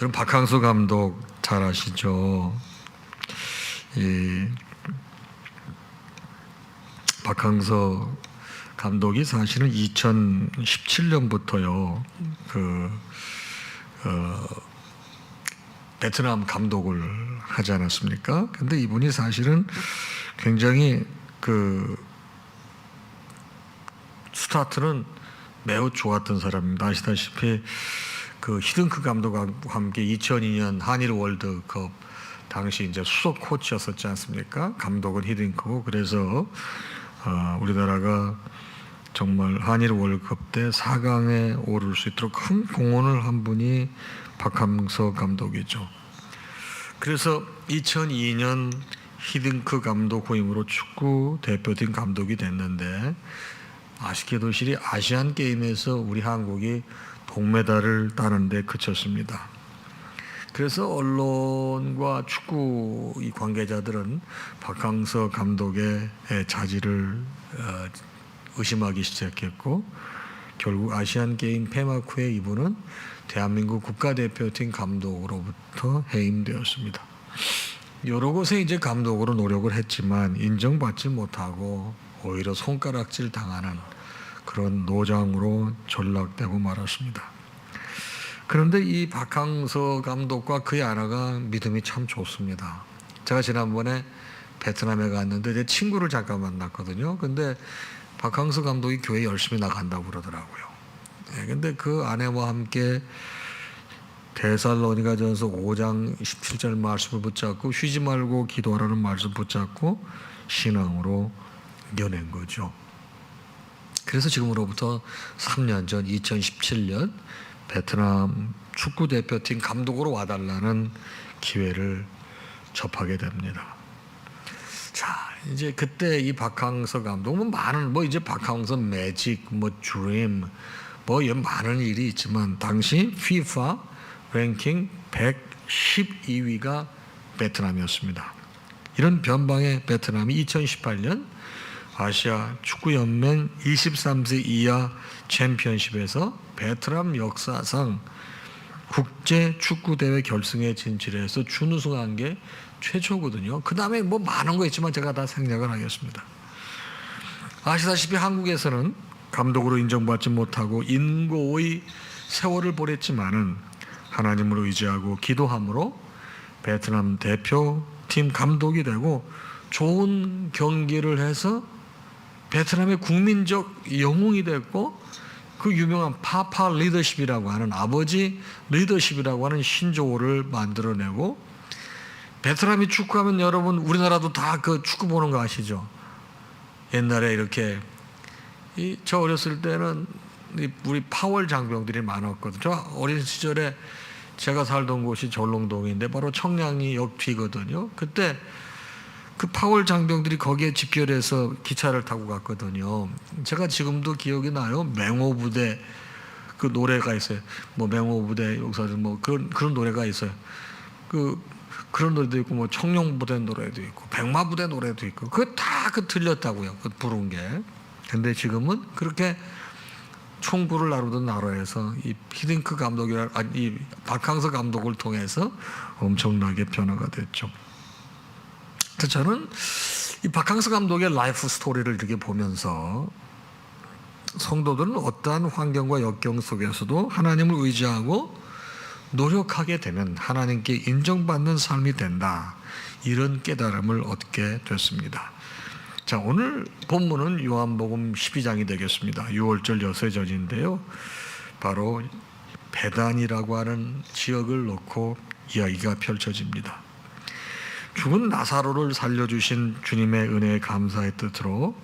여러분 박항서 감독 잘 아시죠? 이 박항서 감독이 사실은 2017년부터요 베트남 감독을 하지 않았습니까? 근데 이분이 사실은 굉장히 스타트는 매우 좋았던 사람입니다. 아시다시피 히딩크 감독과 함께 2002년 한일 월드컵 당시 이제 수석 코치였었지 않습니까? 감독은 히딩크고, 그래서 우리나라가 정말 한일 월드컵 때 4강에 오를 수 있도록 큰 공헌을 한 분이 박항서 감독이죠. 그래서 2002년 히딩크 감독 후임으로 축구 대표팀 감독이 됐는데, 아쉽게도 아시안 게임에서 우리 한국이 동메달을 따는데 그쳤습니다. 그래서 언론과 축구 관계자들은 박항서 감독의 자질을 의심하기 시작했고, 결국 아시안 게임 폐막 후에 이분은 대한민국 국가대표팀 감독으로부터 해임되었습니다. 여러 곳에 이제 감독으로 노력을 했지만 인정받지 못하고 오히려 손가락질 당하는 그런 노장으로 전락되고 말았습니다. 그런데 이 박항서 감독과 그의 아내가 믿음이 참 좋습니다. 제가 지난번에 베트남에 갔는데 제 친구를 잠깐 만났거든요. 근데 박항서 감독이 교회 열심히 나간다고 그러더라고요. 근데 그 아내와 함께 데살로니가전서 5장 17절 말씀을 붙잡고 쉬지 말고 기도하라는 말씀 붙잡고 신앙으로 이겨낸 거죠. 그래서 지금으로부터 3년 전 2017년 베트남 축구대표팀 감독으로 와달라는 기회를 접하게 됩니다. 자, 이제 그때 이 박항서 감독은 이제 박항서 매직, 드림, 많은 일이 있지만 당시 FIFA 랭킹 112위가 베트남이었습니다. 이런 변방의 베트남이 2018년 아시아 축구연맹 23세 이하 챔피언십에서 베트남 역사상 국제 축구대회 결승에 진출해서 준우승한 게 최초거든요. 그 다음에 많은 거 있지만 제가 다 생략을 하겠습니다. 아시다시피 한국에서는 감독으로 인정받지 못하고 인고의 세월을 보냈지만은 하나님을 의지하고 기도함으로 베트남 대표팀 감독이 되고 좋은 경기를 해서 베트남의 국민적 영웅이 됐고, 그 유명한 파파 리더십이라고 하는 아버지 리더십이라고 하는 신조어를 만들어내고, 베트남이 축구하면 여러분 우리나라도 다 그 축구 보는 거 아시죠? 옛날에 이렇게 저 어렸을 때는 우리 파월 장병들이 많았거든요. 저 어린 시절에 제가 살던 곳이 전롱동인데 바로 청량리 역 뒤거든요. 그때 그 파월 장병들이 거기에 집결해서 기차를 타고 갔거든요. 제가 지금도 기억이 나요. 맹호부대 그 노래가 있어요. 맹호부대 용사들 그런 노래가 있어요. 그런 노래도 있고 청룡부대 노래도 있고 백마부대 노래도 있고 그거 다 들렸다고요. 부른 게. 근데 지금은 그렇게 총구를 나르던 나라에서 이 히딩크 이 박항서 감독을 통해서 엄청나게 변화가 됐죠. 저는 이 박항서 감독의 라이프 스토리를 이렇게 보면서 성도들은 어떠한 환경과 역경 속에서도 하나님을 의지하고 노력하게 되면 하나님께 인정받는 삶이 된다, 이런 깨달음을 얻게 됐습니다. 자, 오늘 본문은 요한복음 12장이 되겠습니다. 6월절 여세전인데요, 바로 베단이라고 하는 지역을 놓고 이야기가 펼쳐집니다. 죽은 나사로를 살려주신 주님의 은혜에 감사의 뜻으로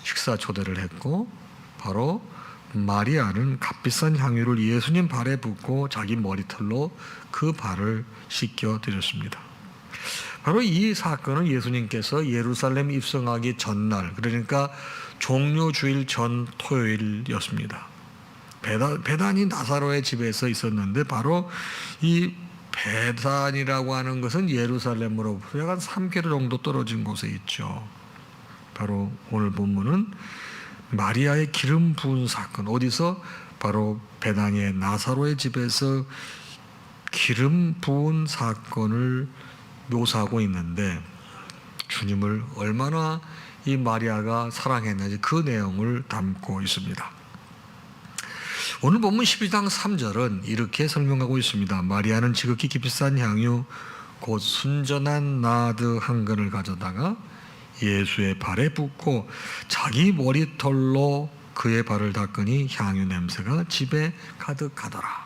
식사 초대를 했고, 바로 마리아는 값비싼 향유를 예수님 발에 붓고 자기 머리털로 그 발을 씻겨 드렸습니다. 바로 이 사건은 예수님께서 예루살렘 입성하기 전날, 그러니까 종료주일 전 토요일이었습니다. 베단이 나사로의 집에서 있었는데, 바로 이 베단이라고 하는 것은 예루살렘으로부터 약 한 3km 정도 떨어진 곳에 있죠. 바로 오늘 본문은 마리아의 기름 부은 사건, 어디서? 바로 베다니의 나사로의 집에서 기름 부은 사건을 묘사하고 있는데 주님을 얼마나 이 마리아가 사랑했는지 그 내용을 담고 있습니다. 오늘 본문 12장 3절은 이렇게 설명하고 있습니다. 마리아는 지극히 값비싼 향유 곧 순전한 나드 한 근을 가져다가 예수의 발에 붓고 자기 머리털로 그의 발을 닦으니 향유 냄새가 집에 가득하더라.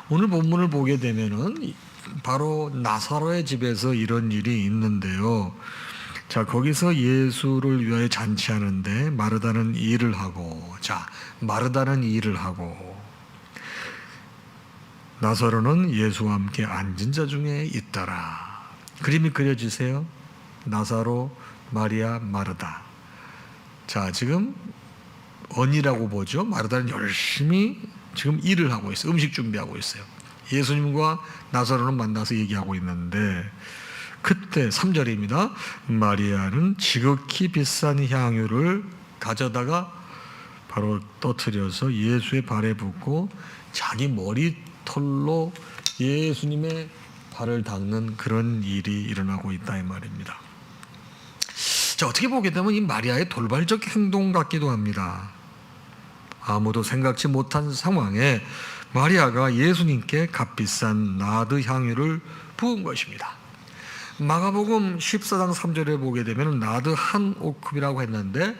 오늘 본문을 보게 되면은 바로 나사로의 집에서 이런 일이 있는데요. 자, 거기서 예수를 위하여 잔치하는데 마르다는 일을 하고, 나사로는 예수와 함께 앉은 자 중에 있더라. 그림이 그려지세요. 나사로, 마리아, 마르다. 자, 지금 언이라고 보죠. 마르다는 열심히 지금 일을 하고 있어요. 음식 준비하고 있어요. 예수님과 나사로는 만나서 얘기하고 있는데 그때 3절입니다. 마리아는 지극히 비싼 향유를 가져다가 바로 떠뜨려서 예수의 발에 붓고 자기 머리털로 예수님의 발을 닦는 그런 일이 일어나고 있다 이 말입니다. 자, 어떻게 보게 되면 이 마리아의 돌발적 행동 같기도 합니다. 아무도 생각지 못한 상황에 마리아가 예수님께 값비싼 나드 향유를 부은 것입니다. 마가복음 14장 3절에 보게 되면 나드 한 오컵이라고 했는데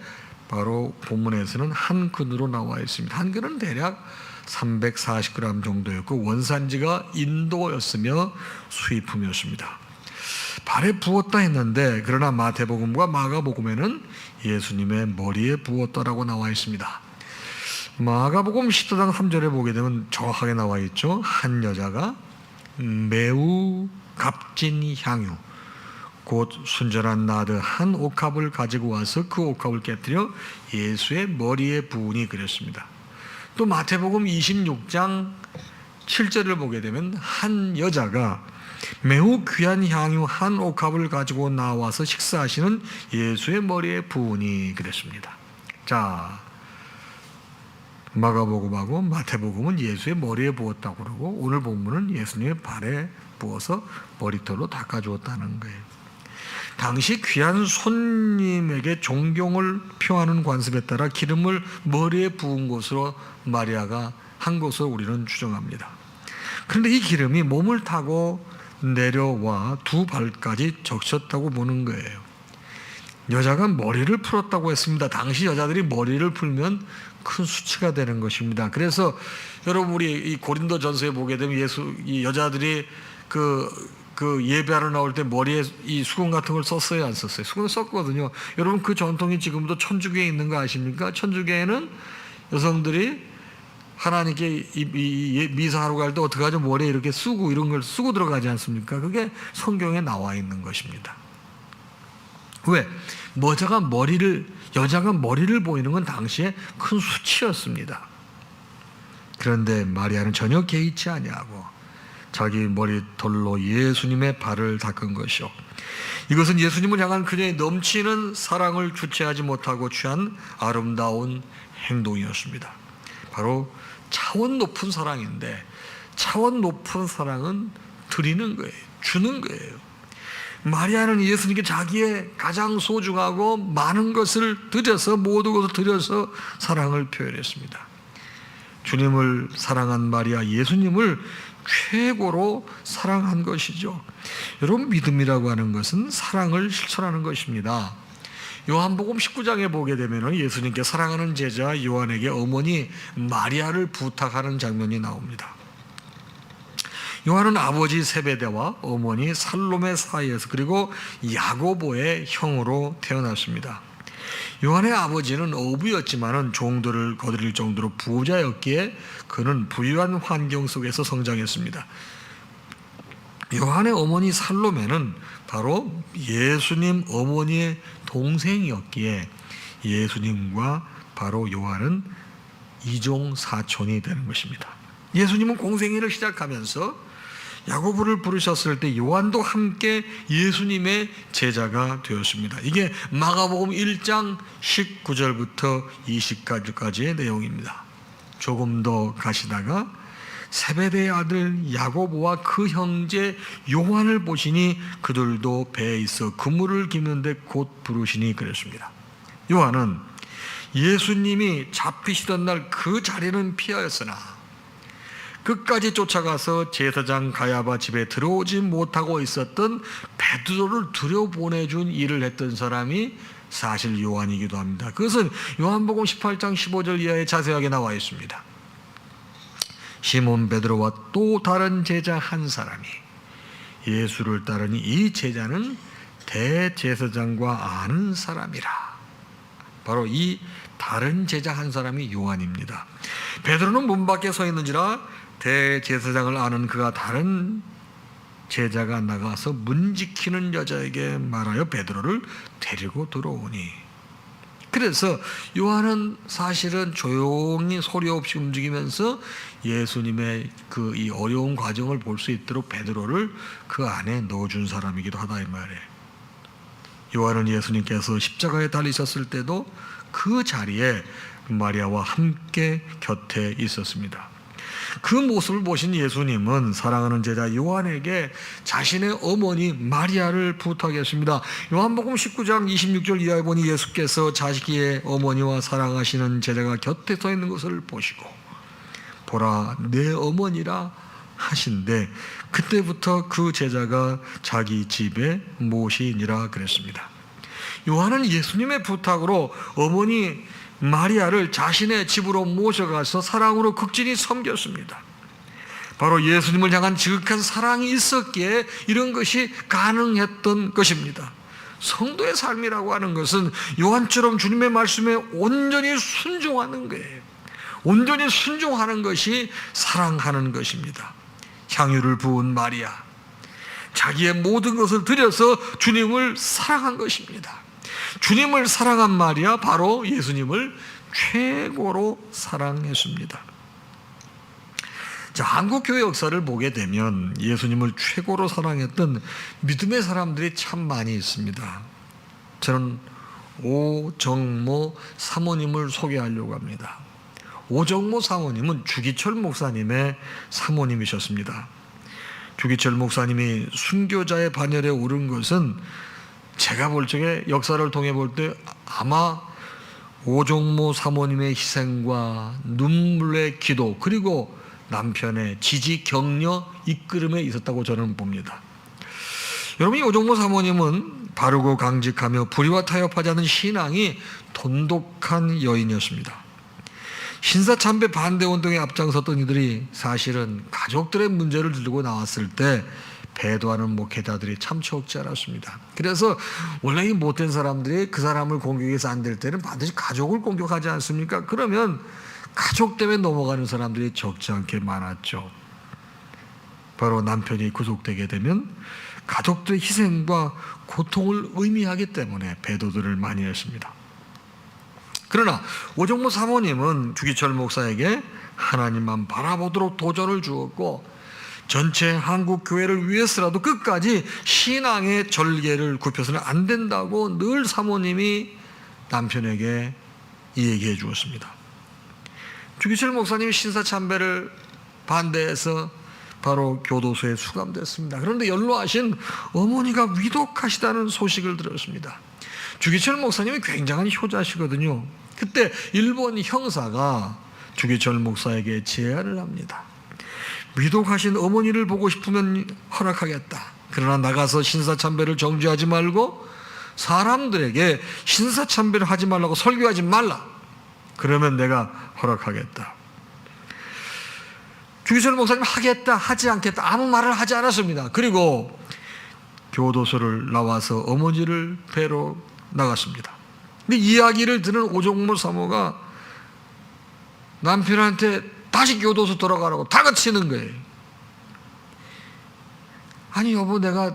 바로 본문에서는 한 근으로 나와 있습니다. 한 근은 대략 340g 정도였고 원산지가 인도였으며 수입품이었습니다. 발에 부었다 했는데 그러나 마태복음과 마가복음에는 예수님의 머리에 부었다라고 나와 있습니다. 마가복음 14장 3절에 보게 되면 정확하게 나와 있죠. 한 여자가 매우 값진 향유 곧 순전한 나드 한 옥합을 가지고 와서 그 옥합을 깨뜨려 예수의 머리에 부으니 그랬습니다. 또 마태복음 26장 7절을 보게 되면 한 여자가 매우 귀한 향유 한 옥합을 가지고 나와서 식사하시는 예수의 머리에 부으니 그랬습니다. 자, 마가복음하고 마태복음은 예수의 머리에 부었다고 그러고 오늘 본문은 예수님의 발에 부어서 머리털로 닦아주었다는 거예요. 당시 귀한 손님에게 존경을 표하는 관습에 따라 기름을 머리에 부은 것으로 마리아가 한 것으로 우리는 추정합니다. 그런데 이 기름이 몸을 타고 내려와 두 발까지 적셨다고 보는 거예요. 여자가 머리를 풀었다고 했습니다. 당시 여자들이 머리를 풀면 큰 수치가 되는 것입니다. 그래서 여러분 우리 이 고린도전서에 보게 되면 이 여자들이 그 예배하러 나올 때 머리에 이 수건 같은 걸 썼어요, 안 썼어요? 수건을 썼거든요. 여러분 그 전통이 지금도 천주교에 있는 거 아십니까? 천주교에는 여성들이 하나님께 미사하러 갈 때 어떻게 하죠? 머리에 이렇게 쓰고 이런 걸 쓰고 들어가지 않습니까? 그게 성경에 나와 있는 것입니다. 왜? 여자가 머리를 보이는 건 당시에 큰 수치였습니다. 그런데 마리아는 전혀 개의치 아니하고 자기 머리털로 예수님의 발을 닦은 것이요. 이것은 예수님을 향한 그녀의 넘치는 사랑을 주체하지 못하고 취한 아름다운 행동이었습니다. 바로 차원 높은 사랑인데 차원 높은 사랑은 드리는 거예요. 주는 거예요. 마리아는 예수님께 자기의 가장 소중하고 많은 것을 드려서 모든 것을 드려서 사랑을 표현했습니다. 주님을 사랑한 마리아 예수님을 최고로 사랑한 것이죠. 여러분 믿음이라고 하는 것은 사랑을 실천하는 것입니다. 요한복음 19장에 보게 되면 예수님께 사랑하는 제자 요한에게 어머니 마리아를 부탁하는 장면이 나옵니다. 요한은 아버지 세베대와 어머니 살로메 사이에서 그리고 야고보의 형으로 태어났습니다. 요한의 아버지는 어부였지만 종들을 거느릴 정도로 부자였기에 그는 부유한 환경 속에서 성장했습니다. 요한의 어머니 살로메는 바로 예수님 어머니의 동생이었기에 예수님과 바로 요한은 이종 사촌이 되는 것입니다. 예수님은 공생애를 시작하면서 야고보를 부르셨을 때 요한도 함께 예수님의 제자가 되었습니다. 이게 마가복음 1장 19절부터 20절까지의 내용입니다. 조금 더 가시다가 세베대의 아들 야고보와 그 형제 요한을 보시니 그들도 배에 있어 그물을 깁는데 곧 부르시니 그랬습니다. 요한은 예수님이 잡히시던 날 그 자리는 피하였으나 끝까지 쫓아가서 제사장 가야바 집에 들어오지 못하고 있었던 베드로를 들여보내준 일을 했던 사람이 사실 요한이기도 합니다. 그것은 요한복음 18장 15절 이하에 자세하게 나와 있습니다. 시몬 베드로와 또 다른 제자 한 사람이 예수를 따르니 이 제자는 대제사장과 아는 사람이라. 바로 이 다른 제자 한 사람이 요한입니다. 베드로는 문 밖에 서 있는지라 대제사장을 아는 그가 다른 제자가 나가서 문 지키는 여자에게 말하여 베드로를 데리고 들어오니, 그래서 요한은 사실은 조용히 소리 없이 움직이면서 예수님의 그 이 어려운 과정을 볼 수 있도록 베드로를 그 안에 넣어준 사람이기도 하다 이 말이에요. 요한은 예수님께서 십자가에 달리셨을 때도 그 자리에 마리아와 함께 곁에 있었습니다. 그 모습을 보신 예수님은 사랑하는 제자 요한에게 자신의 어머니 마리아를 부탁했습니다. 요한복음 19장 26절 이하에 보니 예수께서 자기의 어머니와 사랑하시는 제자가 곁에 서 있는 것을 보시고 보라 내 어머니라 하신데, 그때부터 그 제자가 자기 집에 모시니라 그랬습니다. 요한은 예수님의 부탁으로 어머니 마리아를 자신의 집으로 모셔가서 사랑으로 극진히 섬겼습니다. 바로 예수님을 향한 지극한 사랑이 있었기에 이런 것이 가능했던 것입니다. 성도의 삶이라고 하는 것은 요한처럼 주님의 말씀에 온전히 순종하는 거예요. 온전히 순종하는 것이 사랑하는 것입니다. 향유를 부은 마리아, 자기의 모든 것을 들여서 주님을 사랑한 것입니다. 주님을 사랑한 마리아, 바로 예수님을 최고로 사랑했습니다. 자, 한국교회 역사를 보게 되면 예수님을 최고로 사랑했던 믿음의 사람들이 참 많이 있습니다. 저는 오정모 사모님을 소개하려고 합니다. 오정모 사모님은 주기철 목사님의 사모님이셨습니다. 주기철 목사님이 순교자의 반열에 오른 것은 제가 볼 적에 역사를 통해 볼 때 아마 오정모 사모님의 희생과 눈물의 기도, 그리고 남편의 지지 격려 이끌음에 있었다고 저는 봅니다. 여러분, 이 오정모 사모님은 바르고 강직하며 불의와 타협하지 않은 신앙이 돈독한 여인이었습니다. 신사참배 반대 운동에 앞장섰던 이들이 사실은 가족들의 문제를 들고 나왔을 때 배도하는 목회자들이 참 적지 않았습니다. 그래서 원래 이 못된 사람들이 그 사람을 공격해서 안 될 때는 반드시 가족을 공격하지 않습니까? 그러면 가족 때문에 넘어가는 사람들이 적지 않게 많았죠. 바로 남편이 구속되게 되면 가족들의 희생과 고통을 의미하기 때문에 배도들을 많이 했습니다. 그러나 오정모 사모님은 주기철 목사에게 하나님만 바라보도록 도전을 주었고, 전체 한국 교회를 위해서라도 끝까지 신앙의 절개를 굽혀서는 안 된다고 늘 사모님이 남편에게 얘기해 주었습니다. 주기철 목사님이 신사참배를 반대해서 바로 교도소에 수감됐습니다. 그런데 연로하신 어머니가 위독하시다는 소식을 들었습니다. 주기철 목사님이 굉장한 효자시거든요. 그때 일본 형사가 주기철 목사에게 제안을 합니다. 위독하신 어머니를 보고 싶으면 허락하겠다. 그러나 나가서 신사참배를 정죄하지 말고 사람들에게 신사참배를 하지 말라고 설교하지 말라. 그러면 내가 허락하겠다. 주기철 목사님 하겠다, 하지 않겠다, 아무 말을 하지 않았습니다. 그리고 교도소를 나와서 어머니를 뵈러 나갔습니다. 근데 이야기를 들은 오정모 사모가 남편한테 다시 교도소 돌아가라고 다그치는 거예요. 아니 여보, 내가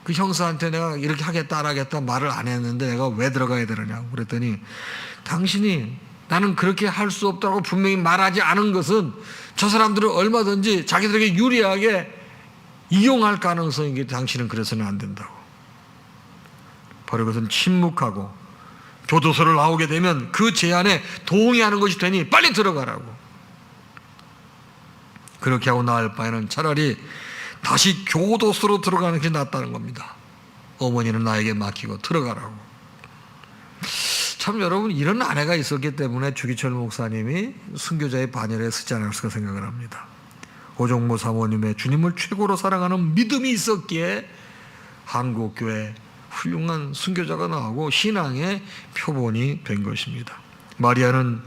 그 형사한테 내가 이렇게 하겠다 안 하겠다 말을 안 했는데 내가 왜 들어가야 되느냐고 그랬더니, 당신이 나는 그렇게 할 수 없다고 분명히 말하지 않은 것은 저 사람들은 얼마든지 자기들에게 유리하게 이용할 가능성이 있기 때문에 당신은 그래서는 안 된다고. 바로 그것은 침묵하고 교도소를 나오게 되면 그 제안에 동의하는 것이 되니 빨리 들어가라고. 그렇게 하고 나을 바에는 차라리 다시 교도소로 들어가는 게 낫다는 겁니다. 어머니는 나에게 맡기고 들어가라고. 참 여러분, 이런 아내가 있었기 때문에 주기철 목사님이 순교자의 반열에 서지 않았을까 생각을 합니다. 오종모 사모님의 주님을 최고로 사랑하는 믿음이 있었기에 한국교회 훌륭한 순교자가 나오고 신앙의 표본이 된 것입니다. 마리아는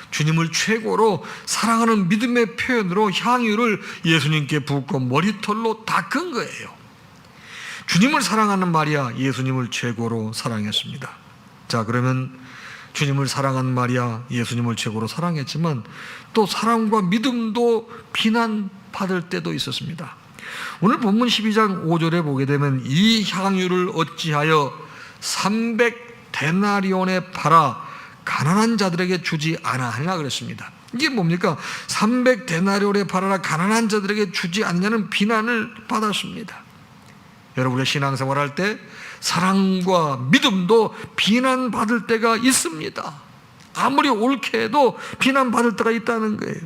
주님을 최고로 사랑하는 믿음의 표현으로 향유를 예수님께 붓고 머리털로 닦은 거예요. 주님을 사랑하는 마리아, 예수님을 최고로 사랑했습니다. 자, 그러면 주님을 사랑한 마리아, 예수님을 최고로 사랑했지만 또 사랑과 믿음도 비난받을 때도 있었습니다. 오늘 본문 12장 5절에 보게 되면 이 향유를 어찌하여 300데나리온에 팔아 가난한 자들에게 주지 않았느냐 그랬습니다. 이게 뭡니까? 300데나리온에 팔아라 가난한 자들에게 주지 않냐는 비난을 받았습니다. 여러분의 신앙생활할 때 사랑과 믿음도 비난받을 때가 있습니다. 아무리 옳게 해도 비난받을 때가 있다는 거예요.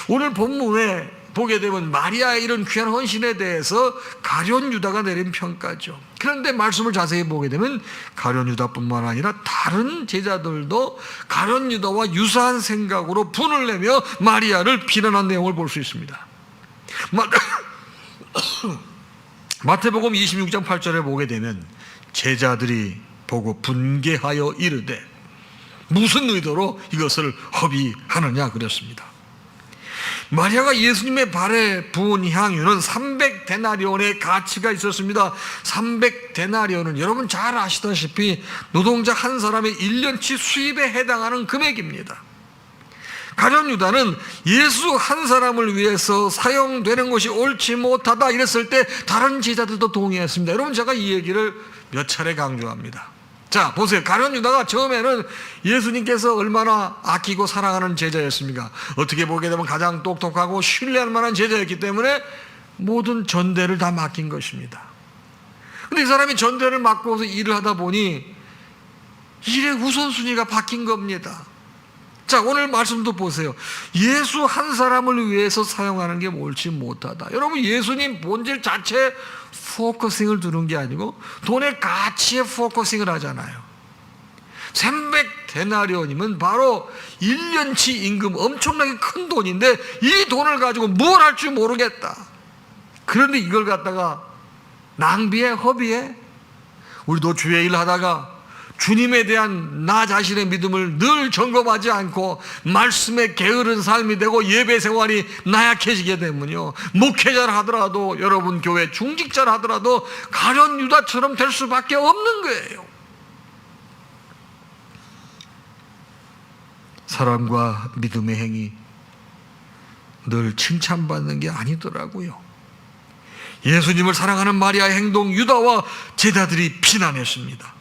오늘 본문에 보게 되면 마리아의 이런 귀한 헌신에 대해서 가룟 유다가 내린 평가죠. 그런데 말씀을 자세히 보게 되면 가룟 유다뿐만 아니라 다른 제자들도 가룟 유다와 유사한 생각으로 분을 내며 마리아를 비난한 내용을 볼 수 있습니다. 마태복음 26장 8절에 보게 되면 제자들이 보고 분개하여 이르되 무슨 의도로 이것을 허비하느냐 그랬습니다. 마리아가 예수님의 발에 부은 향유는 300데나리온의 가치가 있었습니다. 300데나리온은 여러분 잘 아시다시피 노동자 한 사람의 1년치 수입에 해당하는 금액입니다. 가룟 유다는 예수 한 사람을 위해서 사용되는 것이 옳지 못하다 이랬을 때 다른 제자들도 동의했습니다. 여러분 제가 이 얘기를 몇 차례 강조합니다. 자 보세요. 가룟 유다가 처음에는 예수님께서 얼마나 아끼고 사랑하는 제자였습니까? 어떻게 보게 되면 가장 똑똑하고 신뢰할 만한 제자였기 때문에 모든 전대를 다 맡긴 것입니다. 그런데 이 사람이 전대를 맡고서 일을 하다 보니 일의 우선순위가 바뀐 겁니다. 자 오늘 말씀도 보세요. 예수 한 사람을 위해서 사용하는 게 옳지 못하다. 여러분 예수님 본질 자체에 포커싱을 두는 게 아니고 돈의 가치에 포커싱을 하잖아요. 300데나리온이면 바로 1년치 임금, 엄청나게 큰 돈인데 이 돈을 가지고 뭘 할 줄 모르겠다. 그런데 이걸 갖다가 낭비해, 허비해. 우리도 주의 일 하다가 주님에 대한 나 자신의 믿음을 늘 점검하지 않고 말씀에 게으른 삶이 되고 예배 생활이 나약해지게 되면요, 목회자를 하더라도 여러분 교회 중직자를 하더라도 가룟 유다처럼 될 수밖에 없는 거예요. 사랑과 믿음의 행위 늘 칭찬받는 게 아니더라고요. 예수님을 사랑하는 마리아의 행동 유다와 제자들이 비난했습니다.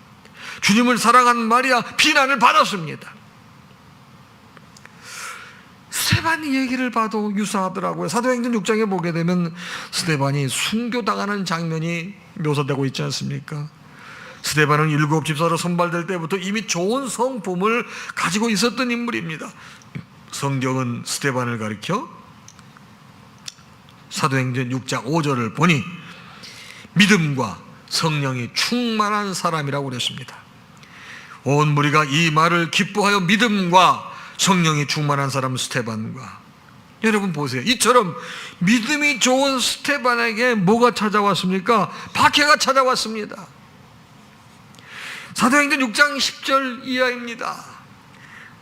주님을 사랑한 마리아 비난을 받았습니다. 스데반 얘기를 봐도 유사하더라고요. 사도행전 6장에 보게 되면 스데반이 순교당하는 장면이 묘사되고 있지 않습니까? 스데반은 7 집사로 선발될 때부터 이미 좋은 성품을 가지고 있었던 인물입니다. 성경은 스데반을 가리켜 사도행전 6장 5절을 보니 믿음과 성령이 충만한 사람이라고 그랬습니다. 온 무리가 이 말을 기뻐하여 믿음과 성령이 충만한 사람 스데반과, 여러분 보세요. 이처럼 믿음이 좋은 스데반에게 뭐가 찾아왔습니까? 박해가 찾아왔습니다. 사도행전 6장 10절 이하입니다.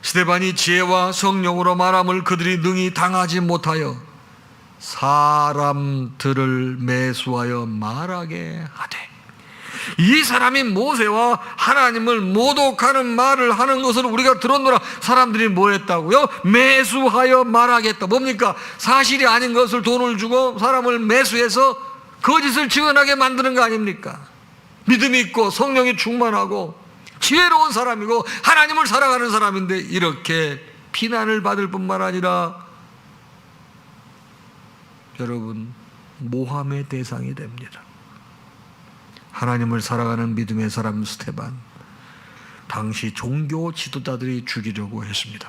스데반이 지혜와 성령으로 말함을 그들이 능히 당하지 못하여 사람들을 매수하여 말하게 하되, 이 사람이 모세와 하나님을 모독하는 말을 하는 것을 우리가 들었노라. 사람들이 뭐 했다고요? 매수하여 말하겠다. 뭡니까? 사실이 아닌 것을 돈을 주고 사람을 매수해서 거짓을 증언하게 만드는 거 아닙니까? 믿음이 있고 성령이 충만하고 지혜로운 사람이고 하나님을 사랑하는 사람인데 이렇게 비난을 받을 뿐만 아니라 여러분 모함의 대상이 됩니다. 하나님을 사랑하는 믿음의 사람 스데반, 당시 종교 지도자들이 죽이려고 했습니다.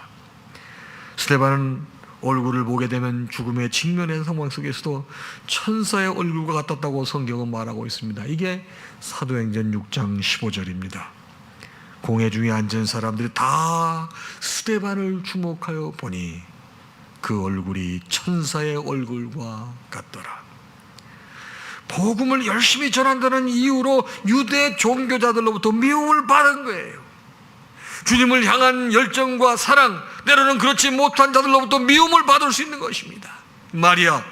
스데반은 얼굴을 보게 되면 죽음에 직면한 상황 속에서도 천사의 얼굴과 같았다고 성경은 말하고 있습니다. 이게 사도행전 6장 15절입니다. 공회 중에 앉은 사람들이 다 스데반을 주목하여 보니 그 얼굴이 천사의 얼굴과 같더라. 복음을 열심히 전한다는 이유로 유대 종교자들로부터 미움을 받은 거예요. 주님을 향한 열정과 사랑, 때로는 그렇지 못한 자들로부터 미움을 받을 수 있는 것입니다. 마리아,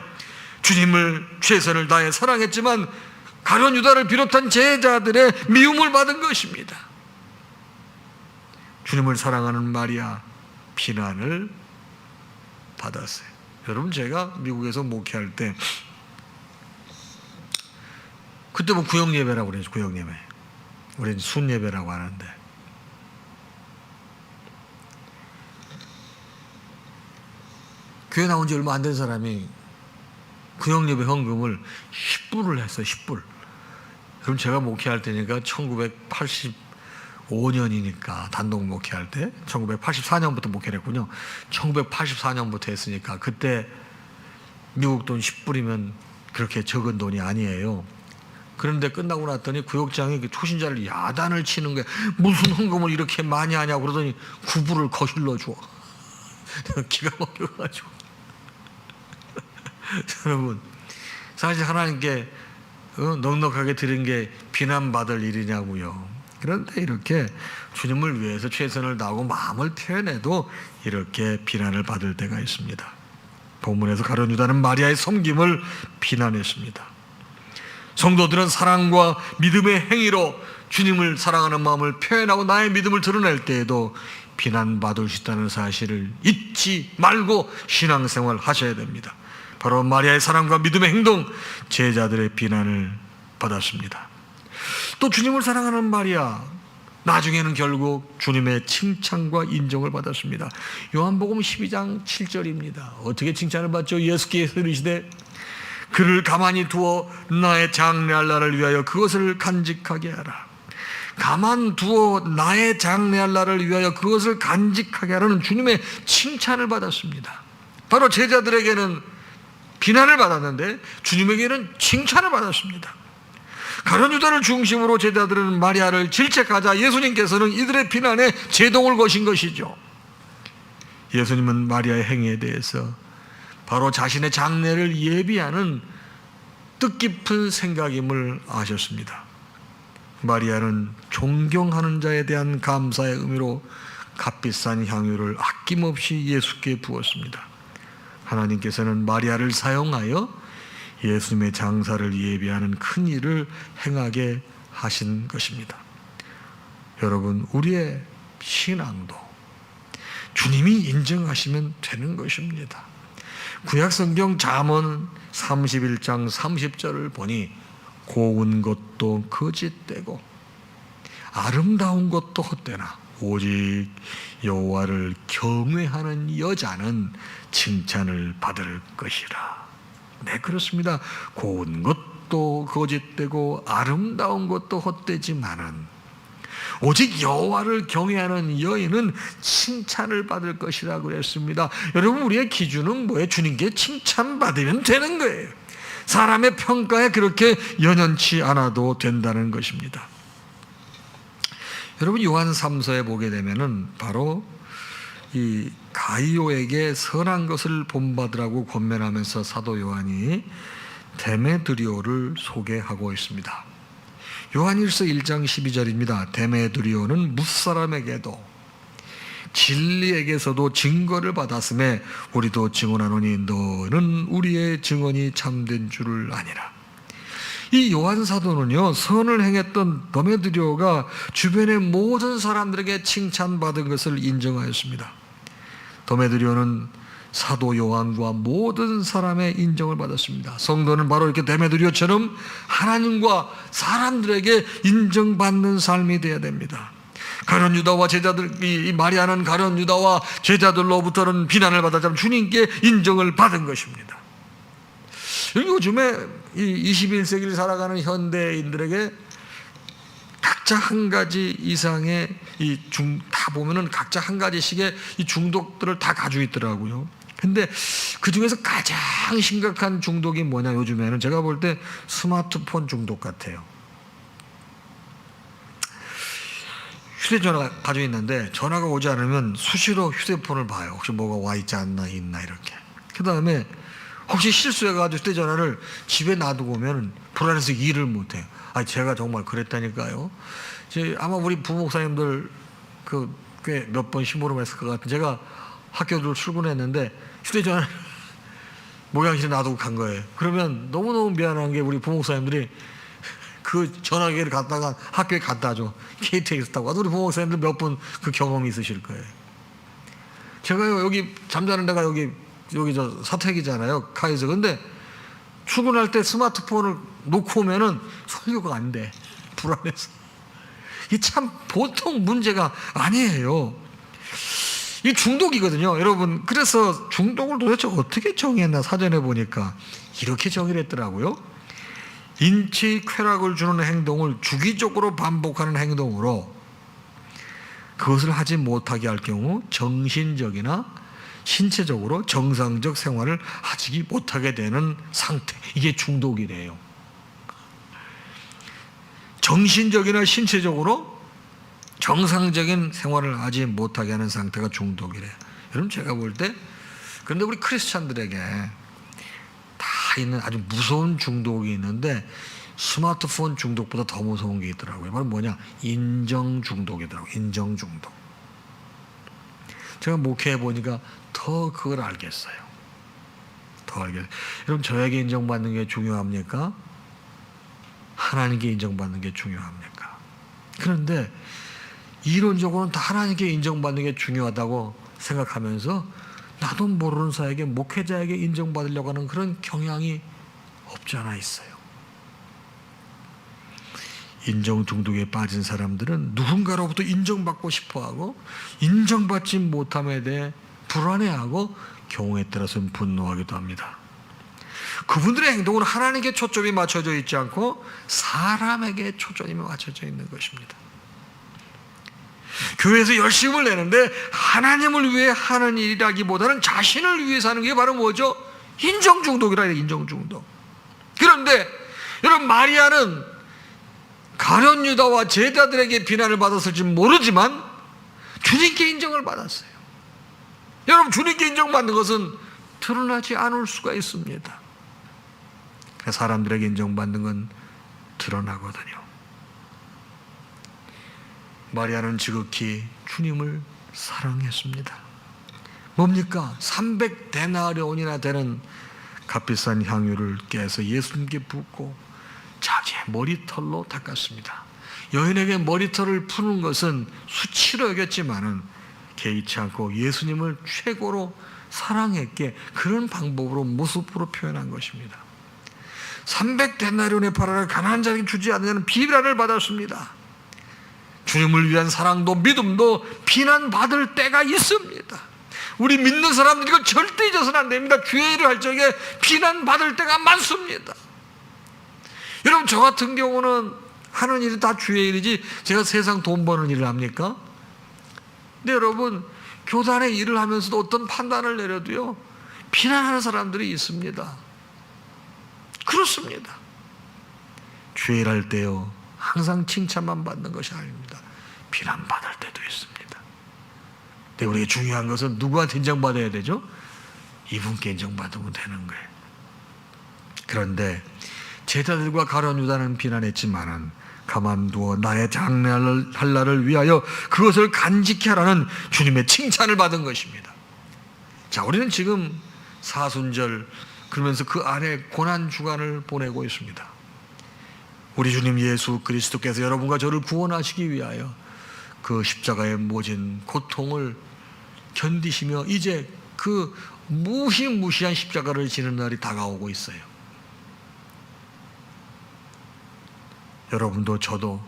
주님을 최선을 다해 사랑했지만 가룟 유다를 비롯한 제자들의 미움을 받은 것입니다. 주님을 사랑하는 마리아, 비난을 받았어요. 여러분, 제가 미국에서 목회할 때 그때 뭐 구역예배라고 그러죠. 구역예배. 우리는 순예배라고 하는데, 교회 나온 지 얼마 안 된 사람이 구역예배 헌금을 10불을 했어요. 10불. 그럼 제가 목회할 때니까 1985년이니까 단독 목회할 때 1984년부터 목회를 했군요. 1984년부터 했으니까 그때 미국 돈 10불이면 그렇게 적은 돈이 아니에요. 그런데 끝나고 났더니 구역장이 초신자를 야단을 치는 거예요. 무슨 헌금을 이렇게 많이 하냐고 그러더니 9불을 거실러 줘. 기가 막혀가지고. 여러분, 사실 하나님께 넉넉하게 드린 게 비난받을 일이냐고요. 그런데 이렇게 주님을 위해서 최선을 다하고 마음을 표현해도 이렇게 비난을 받을 때가 있습니다. 본문에서 가룟 유다는 마리아의 섬김을 비난했습니다. 성도들은 사랑과 믿음의 행위로 주님을 사랑하는 마음을 표현하고 나의 믿음을 드러낼 때에도 비난받을 수 있다는 사실을 잊지 말고 신앙생활 하셔야 됩니다. 바로 마리아의 사랑과 믿음의 행동, 제자들의 비난을 받았습니다. 또 주님을 사랑하는 마리아, 나중에는 결국 주님의 칭찬과 인정을 받았습니다. 요한복음 12장 7절입니다. 어떻게 칭찬을 받죠? 예수께서 이르시되 그를 가만히 두어 나의 장래할 날을 위하여 그것을 간직하게 하라. 가만 두어 나의 장래할 날을 위하여 그것을 간직하게 하라는 주님의 칭찬을 받았습니다. 바로 제자들에게는 비난을 받았는데 주님에게는 칭찬을 받았습니다. 가룟 유다를 중심으로 제자들은 마리아를 질책하자 예수님께서는 이들의 비난에 제동을 거신 것이죠. 예수님은 마리아의 행위에 대해서 바로 자신의 장래를 예비하는 뜻깊은 생각임을 아셨습니다. 마리아는 존경하는 자에 대한 감사의 의미로 값비싼 향유를 아낌없이 예수께 부었습니다. 하나님께서는 마리아를 사용하여 예수님의 장사를 예비하는 큰 일을 행하게 하신 것입니다. 여러분, 우리의 신앙도 주님이 인정하시면 되는 것입니다. 구약성경 잠언 31장 30절을 보니 고운 것도 거짓되고 아름다운 것도 헛되나 오직 여호와를 경외하는 여자는 칭찬을 받을 것이라. 네, 그렇습니다. 고운 것도 거짓되고 아름다운 것도 헛되지만은 오직 여호와를 경외하는 여인은 칭찬을 받을 것이라 그랬습니다. 여러분, 우리의 기준은 뭐예요? 주님께 칭찬받으면 되는 거예요. 사람의 평가에 그렇게 연연치 않아도 된다는 것입니다. 여러분, 요한 3서에 보게 되면은 바로 이 가이오에게 선한 것을 본받으라고 권면하면서 사도 요한이 데메드리오를 소개하고 있습니다. 요한일서 1장 12절입니다. 데메드리오는 무사람에게도 진리에게서도 증거를 받았음에 우리도 증언하노니 너는 우리의 증언이 참된 줄을 아니라. 이 요한 사도는요, 선을 행했던 데메드리오가 주변의 모든 사람들에게 칭찬받은 것을 인정하였습니다. 데메드리오는 사도 요한과 모든 사람의 인정을 받았습니다. 성도는 바로 이렇게 데메드리오처럼 하나님과 사람들에게 인정받는 삶이 되어야 됩니다. 가룟 유다와 제자들, 이 마리아는 가룟 유다와 제자들로부터는 비난을 받았지만 주님께 인정을 받은 것입니다. 요즘에 이 21세기를 살아가는 현대인들에게 각자 한 가지 이상의 다 보면은 각자 한 가지씩의 이 중독들을 다 가지고 있더라고요. 근데 그 중에서 가장 심각한 중독이 뭐냐, 요즘에는 제가 볼 때 스마트폰 중독 같아요. 휴대전화 가지고 있는데 전화가 오지 않으면 수시로 휴대폰을 봐요. 혹시 뭐가 와 있지 않나, 있나, 이렇게. 그 다음에 혹시 실수해가지고 휴대전화를 집에 놔두고 오면 불안해서 일을 못해요. 제가 정말 그랬다니까요. 아마 우리 부목사님들 꽤 몇 번 심부름했을 것 같은, 제가 학교를 출근했는데 휴대전화 모양실에 놔두고 간 거예요. 그러면 너무너무 미안한 게 우리 부목사님들이 그 전화기를 갖다가 학교에 갖다 줘. KTX 타고. 우리 부목사님들 몇 분 그 경험이 있으실 거예요. 제가요, 여기 잠자는 데가 여기 저 사택이잖아요, 카에서. 근데 출근할 때 스마트폰을 놓고 오면은 설교가 안 돼. 불안해서. 이 참 보통 문제가 아니에요. 이 중독이거든요, 여러분. 그래서 중독을 도대체 어떻게 정의했나 사전에 보니까 이렇게 정의를 했더라고요. 인치 쾌락을 주는 행동을 주기적으로 반복하는 행동으로 그것을 하지 못하게 할 경우 정신적이나 신체적으로 정상적 생활을 하지 못하게 되는 상태, 이게 중독이래요. 정신적이나 신체적으로 정상적인 생활을 하지 못하게 하는 상태가 중독이래요. 여러분, 제가 볼 때, 그런데 우리 크리스찬들에게 다 있는 아주 무서운 중독이 있는데 스마트폰 중독보다 더 무서운 게 있더라고요. 바로 뭐냐? 인정 중독이더라고요. 인정 중독. 제가 목회해 보니까 더 그걸 알겠어요. 더 알겠어요. 여러분, 저에게 인정받는 게 중요합니까? 하나님께 인정받는 게 중요합니까? 그런데 이론적으로는 다 하나님께 인정받는 게 중요하다고 생각하면서 나도 모르는 사이에 목회자에게 인정받으려고 하는 그런 경향이 없지 않아 있어요. 인정 중독에 빠진 사람들은 누군가로부터 인정받고 싶어하고 인정받지 못함에 대해 불안해하고 경우에 따라서는 분노하기도 합니다. 그분들의 행동은 하나님께 초점이 맞춰져 있지 않고 사람에게 초점이 맞춰져 있는 것입니다. 교회에서 열심을 내는데 하나님을 위해 하는 일이라기보다는 자신을 위해서 하는 게 바로 뭐죠? 인정 중독이라 해요. 인정 중독. 그런데 여러분, 마리아는 가룟 유다와 제자들에게 비난을 받았을지 모르지만 주님께 인정을 받았어요. 여러분, 주님께 인정받는 것은 드러나지 않을 수가 있습니다. 사람들에게 인정받는 건 드러나거든요. 마리아는 지극히 주님을 사랑했습니다. 뭡니까? 300데나리온이나 되는 값비싼 향유를 깨서 예수님께 붓고 자기의 머리털로 닦았습니다. 여인에게 머리털을 푸는 것은 수치로 여겼지만은 개의치 않고 예수님을 최고로 사랑했기에 그런 방법으로 모습으로 표현한 것입니다. 300데나리온의 팔아를 가난한 자에게 주지 않느냐는 비난을 받았습니다. 주님을 위한 사랑도 믿음도 비난받을 때가 있습니다. 우리 믿는 사람들이 이걸 절대 잊어서는 안 됩니다. 주의 일을 할 적에 비난받을 때가 많습니다. 여러분, 저 같은 경우는 하는 일이 다 주의 일이지 제가 세상 돈 버는 일을 합니까? 근데 여러분, 교단의 일을 하면서도 어떤 판단을 내려도요, 비난하는 사람들이 있습니다. 그렇습니다. 주의 일할 때요, 항상 칭찬만 받는 것이 아닙니다. 비난받을 때도 있습니다. 근데 우리에게 중요한 것은 누구한테 인정받아야 되죠? 이분께 인정받으면 되는 거예요. 그런데 제자들과 가룟 유다는 비난했지만은 가만두어 나의 장래할 날을 위하여 그것을 간직히 하라는 주님의 칭찬을 받은 것입니다. 자, 우리는 지금 사순절, 그러면서 그 안에 고난 주간을 보내고 있습니다. 우리 주님 예수 그리스도께서 여러분과 저를 구원하시기 위하여 그 십자가의 모진 고통을 견디시며 이제 그 무시무시한 십자가를 지는 날이 다가오고 있어요. 여러분도 저도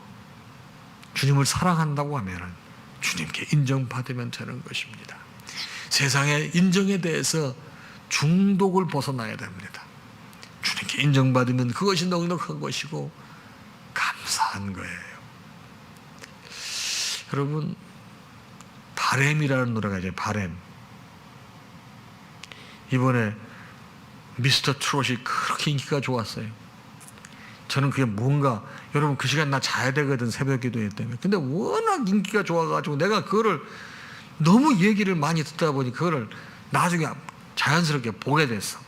주님을 사랑한다고 하면 주님께 인정받으면 되는 것입니다. 세상의 인정에 대해서 중독을 벗어나야 됩니다. 주님께 인정받으면 그것이 넉넉한 것이고 감사한 거예요. 여러분, 바램이라는 노래가 있어요. 바램. 이번에 미스터 트롯이 그렇게 인기가 좋았어요. 저는 그게 뭔가, 여러분 그 시간 나 자야 되거든, 새벽 기도회 때문에. 근데 워낙 인기가 좋아가지고 내가 그거를 너무 얘기를 많이 듣다 보니 그거를 나중에 자연스럽게 보게 됐어.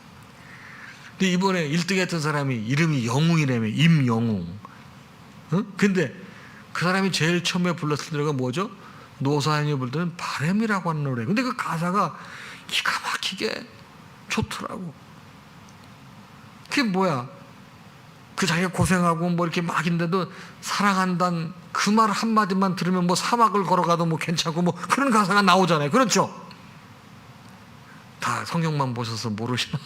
근데 이번에 1등 했던 사람이 이름이 영웅이라며, 임영웅. 근데 그 사람이 제일 처음에 불렀을 노래가 뭐죠? 노사연이 부르던 바람이라고 하는 노래. 근데 그 가사가 기가 막히게 좋더라고. 그게 뭐야? 그 자기가 고생하고 뭐 이렇게 막 있는데도 사랑한다는 그 말 한마디만 들으면 뭐 사막을 걸어가도 뭐 괜찮고 뭐 그런 가사가 나오잖아요. 그렇죠? 다 성경만 보셔서 모르시나?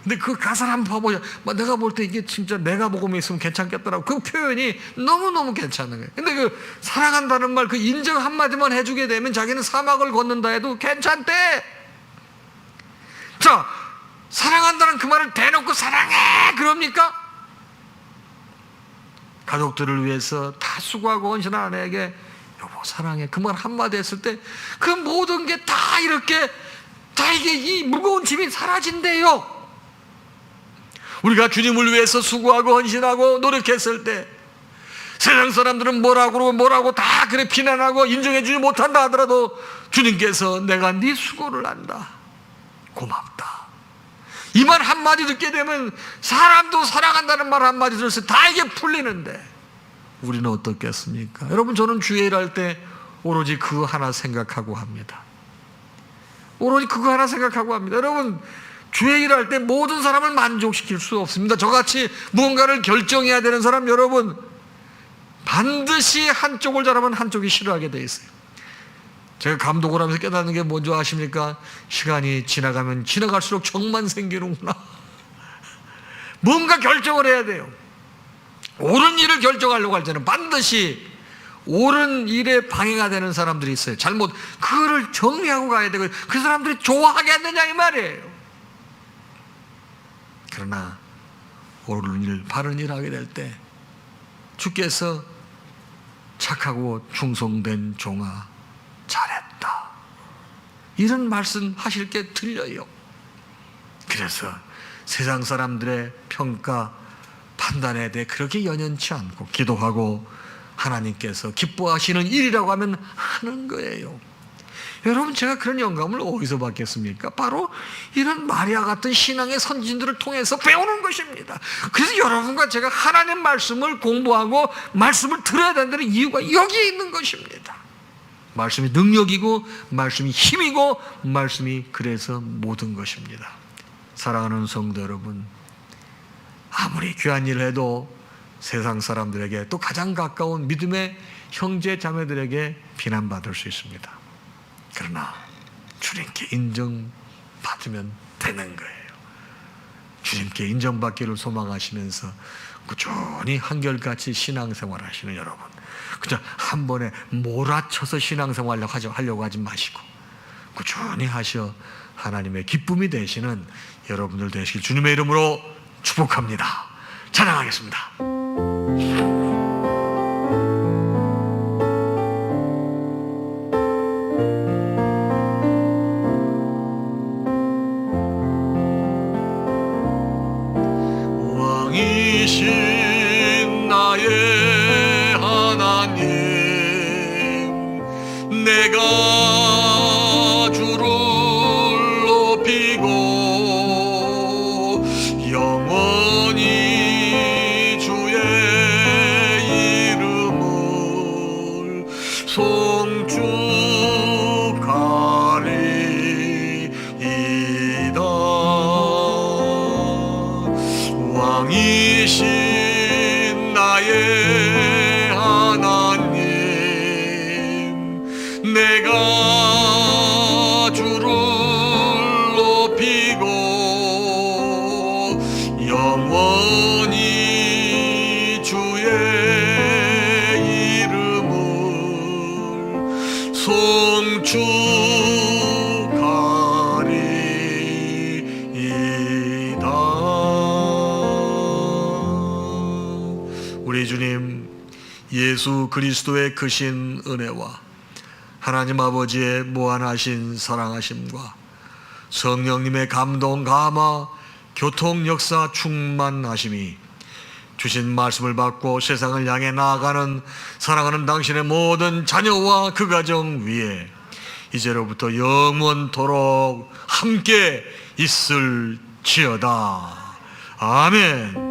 근데 그 가사를 한번 봐보자. 내가 볼 때 이게 진짜 내가 복음에 있으면 괜찮겠더라고. 그 표현이 너무너무 괜찮은 거예요. 근데 그 사랑한다는 말 그 인정 한마디만 해주게 되면 자기는 사막을 걷는다 해도 괜찮대. 자, 사랑한다는 그 말을 대놓고 사랑해! 그럽니까? 가족들을 위해서 다 수고하고 헌신한 아내에게 여보 사랑해 그 말 한마디 했을 때 그 모든 게 다 이렇게 다 이게 이 무거운 짐이 사라진대요. 우리가 주님을 위해서 수고하고 헌신하고 노력했을 때 세상 사람들은 뭐라고 다 그래 비난하고 인정해주지 못한다 하더라도 주님께서 내가 네 수고를 안다, 고맙다, 이 말 한마디 듣게 되면 사람도 사랑한다는 말 한마디 들었을 때 다 이게 풀리는데 우리는 어떻겠습니까? 여러분, 저는 주의 일할 때 오로지 그거 하나 생각하고 합니다. 오로지 그거 하나 생각하고 합니다. 여러분, 주의 일할 때 모든 사람을 만족시킬 수 없습니다. 저같이 무언가를 결정해야 되는 사람, 여러분 반드시 한쪽을 잘하면 한쪽이 싫어하게 돼 있어요. 제가 감독을 하면서 깨닫는 게 뭔지 아십니까? 시간이 지나가면 지나갈수록 정만 생기는구나. 뭔가 결정을 해야 돼요. 옳은 일을 결정하려고 할 때는 반드시 옳은 일에 방해가 되는 사람들이 있어요. 잘못, 그거를 정리하고 가야 되고 그 사람들이 좋아하게 하느냐 이 말이에요. 그러나 옳은 일, 바른 일 하게 될 때 주께서 착하고 충성된 종아 잘했다, 이런 말씀 하실 게 들려요. 그래서 세상 사람들의 평가, 판단에 대해 그렇게 연연치 않고 기도하고 하나님께서 기뻐하시는 일이라고 하면 하는 거예요. 여러분, 제가 그런 영감을 어디서 받겠습니까? 바로 이런 마리아 같은 신앙의 선진들을 통해서 배우는 것입니다. 그래서 여러분과 제가 하나님 말씀을 공부하고 말씀을 들어야 된다는 이유가 여기에 있는 것입니다. 말씀이 능력이고 말씀이 힘이고 말씀이 그래서 모든 것입니다. 사랑하는 성도 여러분, 아무리 귀한 일을 해도 세상 사람들에게 또 가장 가까운 믿음의 형제 자매들에게 비난받을 수 있습니다. 그러나 주님께 인정받으면 되는 거예요. 주님께 인정받기를 소망하시면서 꾸준히 한결같이 신앙생활 하시는 여러분, 그저 한 번에 몰아쳐서 신앙생활 하려고 하지 마시고 꾸준히 하셔 하나님의 기쁨이 되시는 여러분들 되시길 주님의 이름으로 축복합니다. 찬양하겠습니다. 왕이신 나의 하나님, 내가 주를 높이고 영원히 주의 이름을 송축하리이다. 왕이신 나의 하나님, 내가 주를 높이고 영원히 주의 이름을 송축하리이다. 우리 주님 예수 그리스도의 크신 은혜와 하나님 아버지의 무한하신 사랑하심과 성령님의 감동, 감화, 교통 역사 충만하심이 주신 말씀을 받고 세상을 향해 나아가는 사랑하는 당신의 모든 자녀와 그 가정 위에 이제로부터 영원토록 함께 있을지어다. 아멘.